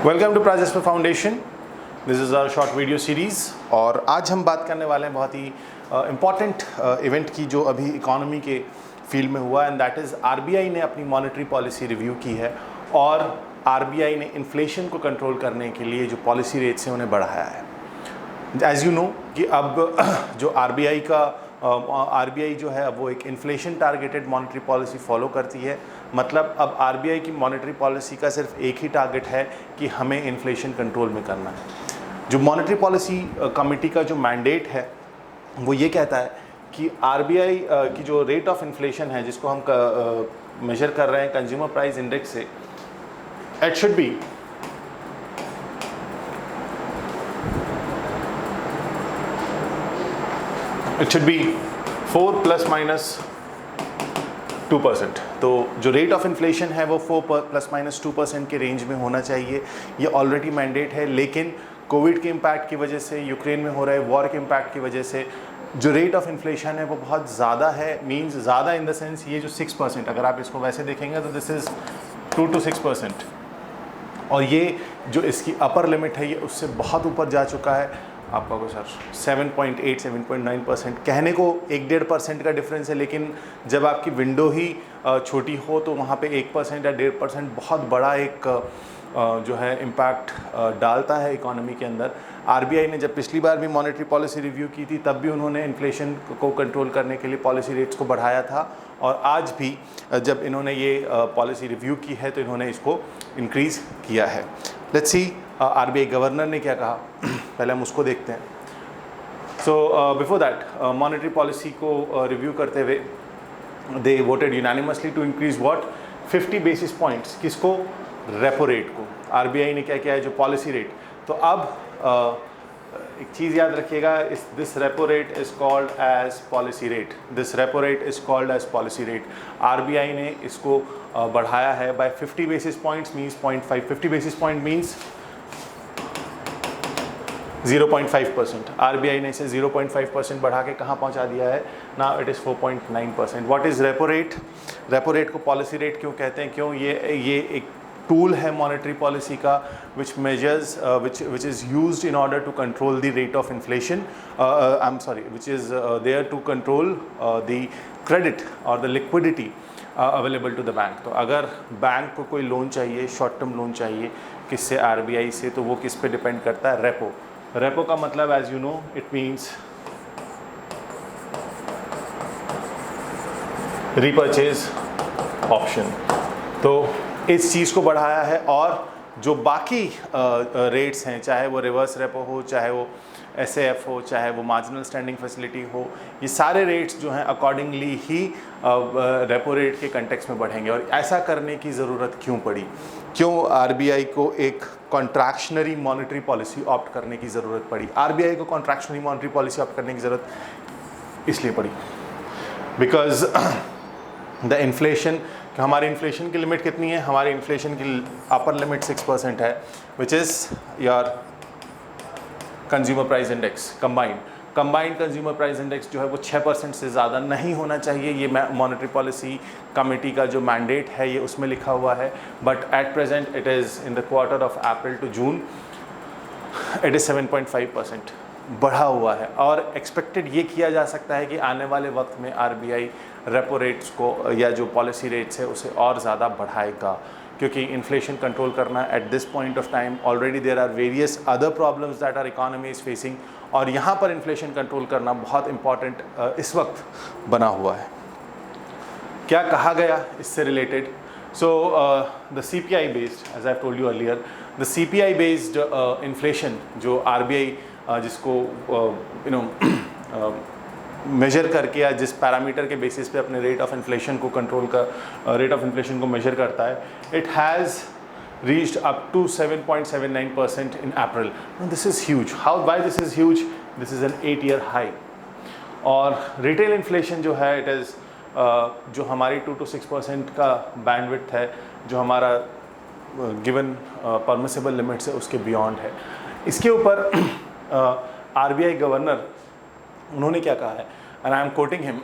Welcome to प्राजस्पर foundation. This is our short video series और आज हम बात करने वाले हैं बहुत ही इम्पॉर्टेंट इवेंट की जो अभी इकोनॉमी के फील्ड में हुआ एंड दैट इज़ आरबीआई ने अपनी मॉनेटरी पॉलिसी रिव्यू की है और आरबीआई ने इन्फ्लेशन को कंट्रोल करने के लिए जो पॉलिसी रेट्स हैं उन्हें बढ़ाया है। एज़ यू नो कि अब जो आरबीआई जो है अब वो एक inflation targeted monetary policy follow करती है। मतलब अब आरबीआई की मॉनेटरी पॉलिसी का सिर्फ एक ही टारगेट है कि हमें इन्फ्लेशन कंट्रोल में करना है। जो मॉनेटरी पॉलिसी कमेटी का जो मैंडेट है वो ये कहता है कि आरबीआई की जो रेट ऑफ इन्फ्लेशन है जिसको हम मेजर कर रहे हैं कंज्यूमर प्राइस इंडेक्स से, it should be it should be 4 ± 2%। तो जो रेट ऑफ इन्फ्लेशन है वो 4 ± 2% के रेंज में होना चाहिए। ये ऑलरेडी मैंडेट है, लेकिन कोविड के इम्पैक्ट की वजह से, यूक्रेन में हो रहे वॉर के इम्पैक्ट की वजह से जो रेट ऑफ इन्फ्लेशन है वो बहुत ज़्यादा है। मींस ज़्यादा इन द सेंस ये जो 6%, अगर आप इसको वैसे देखेंगे तो दिस इज़ 2 to 6%, और ये जो इसकी अपर लिमिट है ये उससे बहुत ऊपर जा चुका है। आपका को सर 7.8 7.9%, कहने को 1-1.5% का डिफरेंस है, लेकिन जब आपकी विंडो ही छोटी हो तो वहाँ पे 1% या 1.5% बहुत बड़ा एक जो है इम्पैक्ट डालता है इकोनॉमी के अंदर। आरबीआई ने जब पिछली बार भी मॉनेटरी पॉलिसी रिव्यू की थी तब भी उन्होंने इन्फ्लेशन को कंट्रोल करने के लिए पॉलिसी रेट्स को बढ़ाया था, और आज भी जब इन्होंने ये पॉलिसी रिव्यू की है तो इन्होंने इसको इंक्रीज़ किया है। लेट्स सी आरबीआई गवर्नर ने क्या कहा, पहले हम उसको देखते हैं। So before that, monetary policy को रिव्यू करते हुए they voted unanimously to increase what 50 basis points. किसको? रेपो रेट को। आरबीआई ने क्या किया है, जो पॉलिसी रेट। तो अब एक चीज़ याद रखिएगा, this repo rate is called as policy rate. This repo rate is called as policy rate. RBI ने इसको बढ़ाया है by 50 basis points, means 0.5। 50 basis point means 0.5%। RBI ने इसे 0.5% बढ़ा के कहाँ पहुँचा दिया है? Now it is 4.9%। What is repo rate? Repo rate को पॉलिसी रेट क्यों कहते हैं? क्यों? ये एक टूल है मॉनेटरी पॉलिसी का which measures which is used in order to control the rate of inflation, which is there to control the credit or the liquidity available to the bank। तो अगर बैंक को कोई loan चाहिए, short term loan चाहिए किससे? RBI से। तो वो किस पे डिपेंड करता है? रेपो। रेपो का मतलब as you know it means repurchase option. तो इस चीज़ को बढ़ाया है, और जो बाकी रेट्स हैं, चाहे वो रिवर्स रेपो हो, चाहे वो एसएएफ हो, चाहे वो मार्जिनल स्टैंडिंग फैसिलिटी हो, ये सारे रेट्स जो हैं अकॉर्डिंगली ही रेपो रेट के कंटेक्स्ट में बढ़ेंगे। और ऐसा करने की ज़रूरत क्यों पड़ी? क्यों आरबीआई को एक कॉन्ट्रैक्शनरी मॉनेटरी पॉलिसी ऑप्ट करने की ज़रूरत पड़ी? आरबीआई को कॉन्ट्रैक्शनरी मॉनेटरी पॉलिसी ऑप्ट करने की ज़रूरत इसलिए पड़ी बिकॉज द इन्फ्लेशन, हमारी इन्फ्लेशन की लिमिट कितनी है? हमारी इन्फ्लेशन की अपर लिमिट 6% है, which is your consumer price index combined consumer price index जो है वो 6% से ज़्यादा नहीं होना चाहिए। ये मॉनेटरी पॉलिसी कमेटी का जो मैंडेट है ये उसमें लिखा हुआ है, but at present it is in the quarter of April to June it is 7.5% बढ़ा हुआ है। और एक्सपेक्टेड ये किया जा सकता है कि आने वाले वक्त में आरबीआई रेपो रेट्स को या जो पॉलिसी रेट्स है उसे और ज़्यादा बढ़ाएगा, क्योंकि इन्फ्लेशन कंट्रोल करना at this point of time already there are various other problems that our economy is facing, और यहाँ पर इन्फ्लेशन कंट्रोल करना बहुत इंपॉर्टेंट इस वक्त बना हुआ है। क्या कहा गया इससे related? So the CPI based, as I told you earlier, the CPI based inflation जो आरबीआई जिसको मेजर करके या जिस पैरामीटर के बेसिस पे अपने रेट ऑफ इन्फ्लेशन को रेट ऑफ इन्फ्लेशन को मेजर करता है, it has reached up to 7.79% in April. This is huge. Why this is huge? This is an 8-year high. और रिटेल इन्फ्लेशन जो है इट इज़ जो हमारी 2 to 6% का बैंडविड्थ है, जो हमारा गिवन परमिसिबल लिमिट्स है उसके बियॉन्ड है। इसके ऊपर आरबीआई गवर्नर उन्होंने क्या कहा है, and I am quoting him,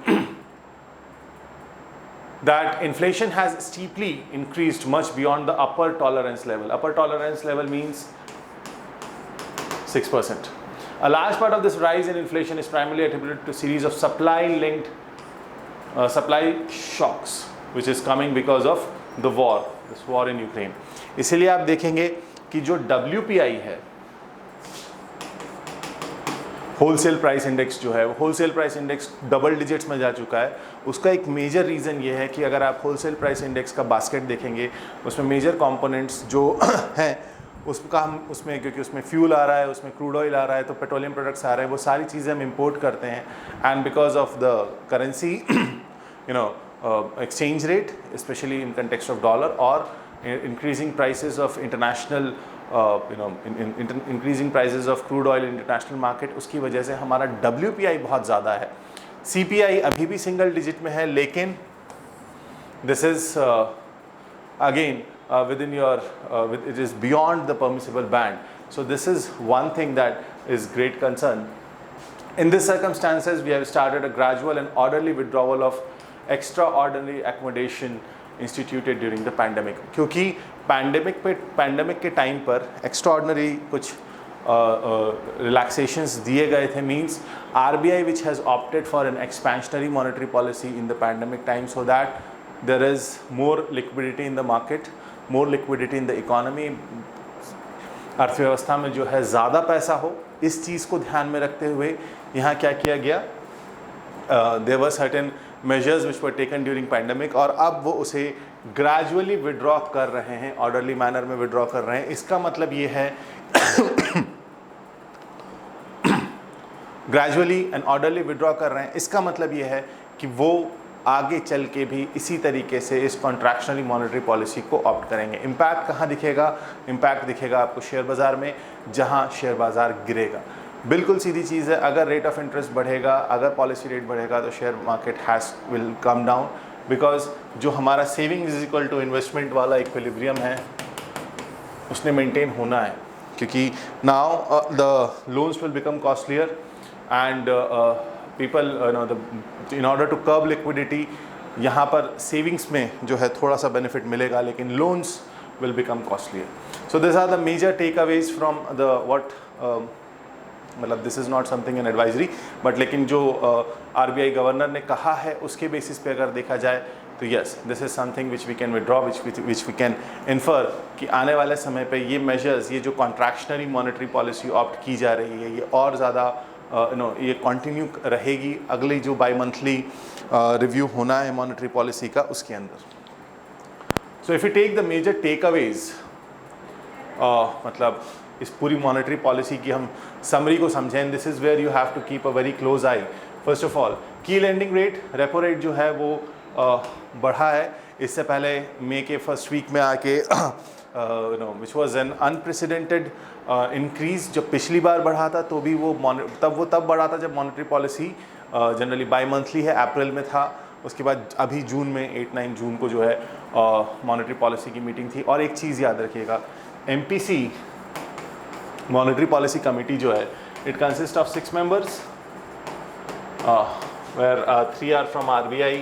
that inflation has steeply increased much beyond the upper tolerance level. Upper tolerance level means 6%. A large part of this rise in inflation is primarily attributed to a series of supply-linked supply shocks, which is coming because of the war, this war in Ukraine. इसीलिए आप देखेंगे कि जो WPI है, wholesale price index जो है, wholesale price index double digits में जा चुका है. उसका एक मेजर रीज़न ये है कि अगर आप होलसेल प्राइस इंडेक्स का बास्केट देखेंगे, उसमें मेजर कंपोनेंट्स जो हैं उसका हम उसमें, क्योंकि उसमें फ्यूल आ रहा है, उसमें क्रूड ऑयल आ रहा है, तो पेट्रोलियम प्रोडक्ट्स आ रहे हैं, वो सारी चीज़ें हम इंपोर्ट करते हैं. And because of the currency exchange rate, especially in context of dollar, or increasing prices of international increasing prices of crude oil in international market, उसकी वजह से हमारा WPI बहुत ज़्यादा है. CPI अभी भी सिंगल डिजिट में है, लेकिन this is again within your it is beyond the permissible band. So this is one thing that is great concern. In these circumstances, we have started a gradual and orderly withdrawal of extraordinary accommodation instituted during the pandemic. क्योंकि pandemic के time पर extraordinary कुछ relaxations दिए गए थे, means RBI which has opted for an expansionary monetary policy in the pandemic time so that there is more liquidity in the market, more liquidity in the economy. अर्थव्यवस्था में जो है ज़्यादा पैसा हो, इस चीज़ को ध्यान में रखते हुए यहाँ क्या किया गया, there were certain measures which were taken during pandemic, और अब वो उसे gradually withdraw कर रहे हैं, orderly manner में withdraw कर रहे हैं. इसका मतलब ये है gradually and orderly withdraw कर रहे हैं, इसका मतलब ये है कि वो आगे चल के भी इसी तरीके से इस कॉन्ट्रैक्शनरी मॉनेटरी पॉलिसी को ऑप्ट करेंगे. इम्पैक्ट कहाँ दिखेगा? इम्पैक्ट दिखेगा आपको शेयर बाज़ार में, जहाँ शेयर बाज़ार गिरेगा. बिल्कुल सीधी चीज़ है, अगर रेट ऑफ इंटरेस्ट बढ़ेगा, अगर पॉलिसी रेट बढ़ेगा, तो share market will come down, because जो हमारा saving is equal to investment वाला इक्विलिब्रियम है उसने मेंटेन होना है. क्योंकि now the loans will become costlier and people in order to curb liquidity, यहाँ पर सेविंग्स में जो है थोड़ा सा बेनिफिट मिलेगा, लेकिन loans will become costlier. So this are the major takeaways from the what, मतलब this is not something an advisory, but लेकिन जो RBI गवर्नर ने कहा है उसके बेसिस पे अगर देखा जाए तो yes, this is something which we can withdraw, which we can infer कि आने वाले समय पे ये मेजर्स, ये जो कॉन्ट्रैक्शनरी मॉनेटरी पॉलिसी ऑप्ट की जा रही है, ये और ज़्यादा ये कंटिन्यू रहेगी अगली जो बाई मंथली रिव्यू होना है मॉनेटरी पॉलिसी का, उसके अंदर. So if you take the major takeaways, मतलब इस पूरी मॉनेटरी पॉलिसी की हम समरी को समझें, this is where you have to keep a very close eye. First of all, key lending rate, repo rate जो है वो बढ़ा है. इससे पहले मई के फर्स्ट वीक में आके which was an unprecedented increase. जब पिछली बार बढ़ा था तो भी वो तब बढ़ा था जब monetary policy generally by monthly है, अप्रैल में था. उसके बाद अभी जून में 8-9 जून को जो है मॉनेटरी पॉलिसी की मीटिंग थी. और एक चीज़ याद रखिएगा, MPC मॉनेटरी पॉलिसी कमेटी जो है, it consist of 6 members, where 3 are from RBI,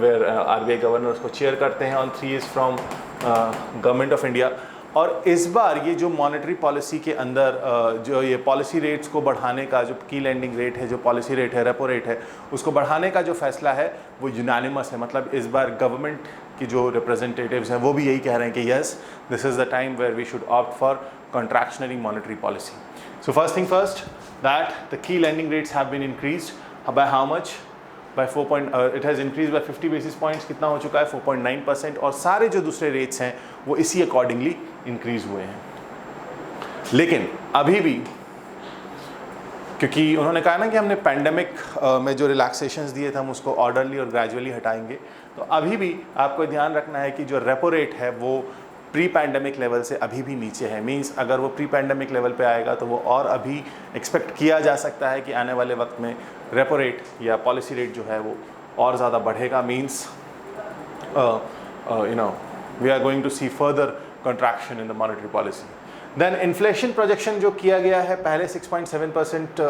where RBI governor उसको चेयर करते हैं, और 3 is from government of India. और इस बार ये जो मॉनेटरी पॉलिसी के अंदर जो ये पॉलिसी रेट्स को बढ़ाने का, जो की लेंडिंग रेट है, जो पॉलिसी रेट है, रेपो रेट है, उसको बढ़ाने का जो फैसला है वो यूनानिमस है. मतलब इस बार गवर्नमेंट की जो रिप्रेजेंटेटिव्स हैं वो भी यही कह रहे हैं कि yes, this is the time where we should opt for contractionary monetary policy. So first thing first, that the key lending rates have been increased by how much? By 4. It has increased by 50 basis points. कितना हो चुका है? 4.9%. और सारे जो दूसरे rates हैं वो इसी अकॉर्डिंगली इंक्रीज हुए हैं. लेकिन अभी भी, क्योंकि उन्होंने कहा ना कि हमने पैंडमिक में जो रिलैक्सेशंस दिए थे हम उसको ऑर्डरली और ग्रेजुअली हटाएंगे, तो अभी भी आपको ध्यान रखना है कि जो रेपो रेट है वो प्री पैंडमिक लेवल से अभी भी नीचे है. मींस अगर वो प्री पैंडमिक लेवल पे आएगा तो वो और अभी एक्सपेक्ट किया जा सकता है कि आने वाले वक्त में रेपो रेट या पॉलिसी रेट जो है वो और ज़्यादा बढ़ेगा. Means we are going to see further contraction in the monetary policy. Then inflation projection जो किया गया है, पहले 6.7%,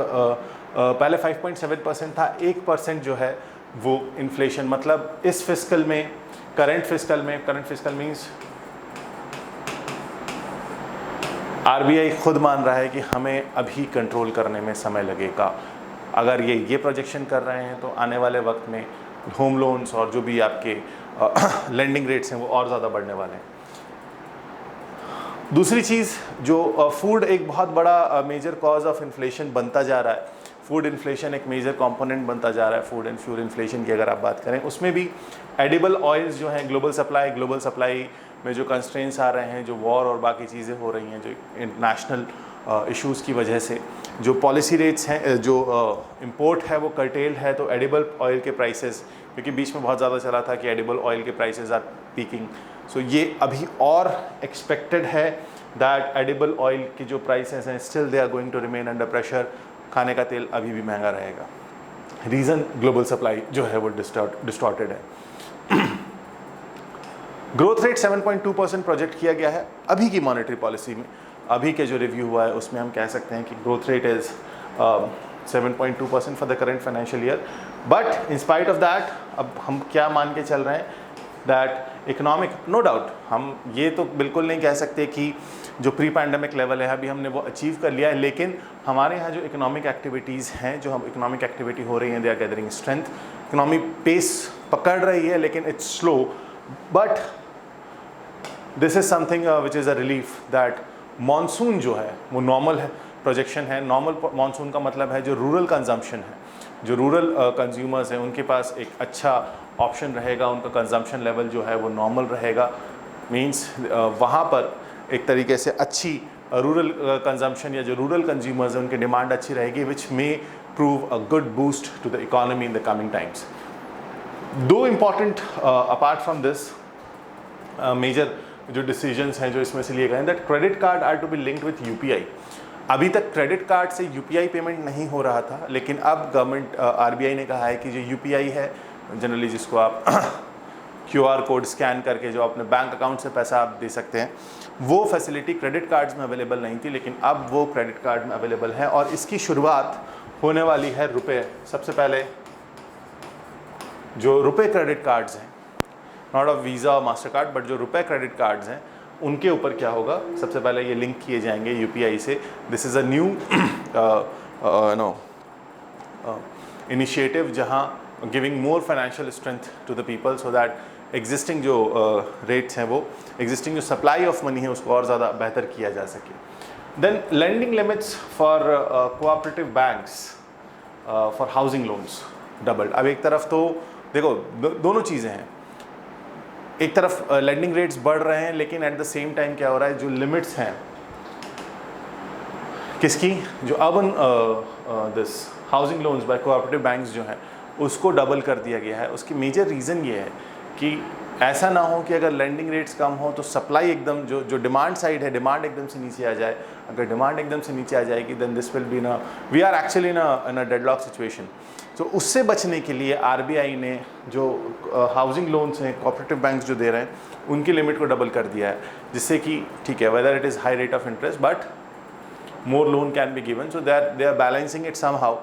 पहले 5.7% था, 1% जो है वो इन्फ्लेशन, मतलब इस फिस्कल में, करंट फिस्कल मीन्स आरबीआई खुद मान रहा है कि हमें अभी कंट्रोल करने में समय लगेगा। अगर ये प्रोजेक्शन कर रहे हैं तो आने वाले वक्त में होम लोन्स और जो भी आपके लेंडिंग रेट्स हैं वो और ज़्यादा बढ़ने वाले हैं। दूसरी चीज़ जो फूड एक बहुत बड़ा मेजर कॉज ऑफ इन्फ्लेशन बनता जा रहा है, फूड इन्फ्लेशन एक मेजर कंपोनेंट बनता जा रहा है फूड एंड फ्यूल इन्फ्लेशन की अगर आप बात करें, उसमें भी एडिबल ऑयल्स जो हैं, ग्लोबल सप्लाई में जो कंस्ट्रेंट्स आ रहे हैं, जो वॉर और बाकी चीज़ें हो रही हैं, जो इंटरनेशनल इश्यूज़ की वजह से जो पॉलिसी रेट्स हैं, जो इंपोर्ट है वो कर्टेल है, तो एडिबल ऑयल के प्राइसेस, क्योंकि बीच में बहुत ज़्यादा चला था कि एडिबल ऑयल के प्राइसेस आर पीकिंग, सो ये अभी और एक्सपेक्टेड है दैट एडिबल ऑयल की जो प्राइसेस हैं still they are going to remain under pressure, खाने का तेल अभी भी महंगा रहेगा। रीज़न ग्लोबल सप्लाई जो है वो डिस्टॉर्टेड है। ग्रोथ रेट 7.2% प्रोजेक्ट किया गया है अभी की मॉनेटरी पॉलिसी में। अभी के जो रिव्यू हुआ है उसमें हम कह सकते हैं कि growth rate is 7.2% for the current financial year, but in spite of that अब हम क्या मान के चल रहे हैं दैट इकोनॉमिक, नो डाउट हम ये तो बिल्कुल नहीं कह सकते कि जो प्री पैंडमिक लेवल है अभी हमने वो अचीव कर लिया है, लेकिन हमारे यहाँ जो इकोनॉमिक एक्टिविटीज़ हैं, जो हम इकोनॉमिक एक्टिविटी हो रही हैं, they are gathering strength, economy pace पकड़ रही है लेकिन it's slow, but this is something which is a relief that monsoon जो है वो नॉर्मल है, प्रोजेक्शन है। नॉर्मल मॉनसून का मतलब है जो रूरल कंजम्पशन है, जो रूरल कंज्यूमर्स हैं उनके पास एक अच्छा ऑप्शन रहेगा, उनका कंजम्पशन लेवल जो है वो नॉर्मल रहेगा, मींस वहाँ पर एक तरीके से अच्छी रूरल कंजम्पशन या जो रूरल कंज्यूमर्स हैं उनकी डिमांड अच्छी रहेगी, which may prove a good boost to the economy in the coming times. दो important apart from this major जो डिसीजंस हैं जो इसमें से लिए गए हैं, that credit card are to be linked with UPI. अभी तक क्रेडिट कार्ड से यूपीआई पेमेंट नहीं हो रहा था, लेकिन अब गवर्नमेंट आरबीआई ने कहा है कि जो यूपीआई है, जनरली जिसको आप क्यूआर कोड स्कैन करके जो अपने बैंक अकाउंट से पैसा आप दे सकते हैं, वो फैसिलिटी क्रेडिट कार्ड्स में अवेलेबल नहीं थी, लेकिन अब वो क्रेडिट कार्ड में अवेलेबल है और इसकी शुरुआत होने वाली है रुपए। सबसे पहले जो रुपए क्रेडिट कार्ड्स हैं, नॉट ऑफ वीज़ा और मास्टर कार्ड, बट जो रुपए क्रेडिट कार्ड्स हैं उनके ऊपर क्या होगा, सबसे पहले ये लिंक किए जाएंगे यूपीआई से। This is a new initiative जहां giving more financial strength to the people so that existing जो रेट्स हैं, वो एग्जिस्टिंग जो सप्लाई ऑफ मनी है उसको और ज़्यादा बेहतर किया जा सके। Then lending limits for cooperative banks for housing loans doubled. अब एक तरफ तो देखो दोनों चीज़ें हैं, एक तरफ लेंडिंग रेट्स बढ़ रहे हैं, लेकिन एट द सेम टाइम क्या हो रहा है, जो लिमिट्स हैं किसकी, जो urban this housing loans by cooperative banks जो हैं उसको डबल कर दिया गया है। उसकी मेजर रीज़न ये है कि ऐसा ना हो कि अगर लेंडिंग रेट्स कम हो तो सप्लाई एकदम जो डिमांड साइड है, डिमांड एकदम से नीचे आ जाए। अगर डिमांड एकदम से नीचे आ जाएगी then this will be we are actually in a deadlock situation. तो उससे बचने के लिए आरबीआई ने जो हाउसिंग लोन्स हैं कोऑपरेटिव बैंक्स जो दे रहे हैं उनकी लिमिट को डबल कर दिया है, जिससे कि ठीक है whether it is high rate of interest but more loan can be given, so they are balancing it somehow,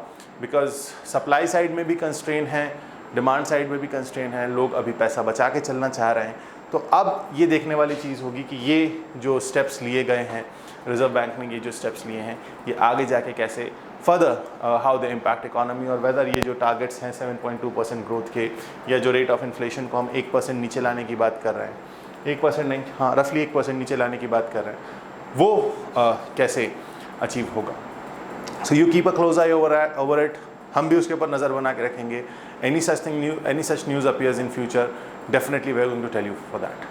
because supply side में भी कंस्ट्रेन है, डिमांड साइड में भी कंस्ट्रेन है, लोग अभी पैसा बचा के चलना चाह रहे हैं। तो अब ये देखने वाली चीज़ होगी कि ये जो स्टेप्स लिए गए हैं, रिजर्व बैंक ने ये जो स्टेप्स लिए हैं, ये आगे जाके कैसे further how they impact economy, और वेदर ये जो टारगेट्स हैं 7.2% ग्रोथ के, या जो रेट ऑफ इन्फ्लेशन को हम 1% नीचे लाने की बात कर रहे हैं, 1% नहीं, हाँ रफली 1% नीचे लाने की बात कर रहे हैं, वो कैसे अचीव होगा। So you keep a close I over it, हम भी उसके ऊपर नज़र बना के रखेंगे। Any such news appears in future, definitely we are going to tell you for that.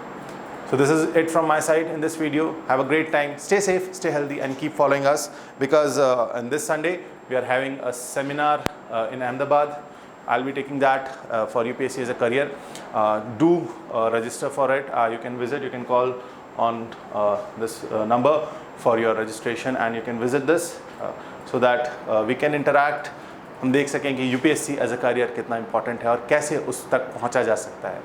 So this is it from my side in this video. Have a great time, stay safe, stay healthy, and keep following us, because on this Sunday we are having a seminar in Ahmedabad. I'll be taking that for UPSC as a career. Do register for it. You can visit, you can call on this number for your registration, and you can visit this so that we can interact, हम देख सकें कि UPSC as a career कितना important है और कैसे उस तक पहुंचा जा सकता है।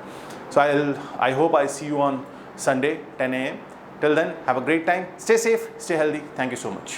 So I hope I see you on Sunday 10 AM. Till then, have a great time, stay safe, stay healthy. Thank you so much.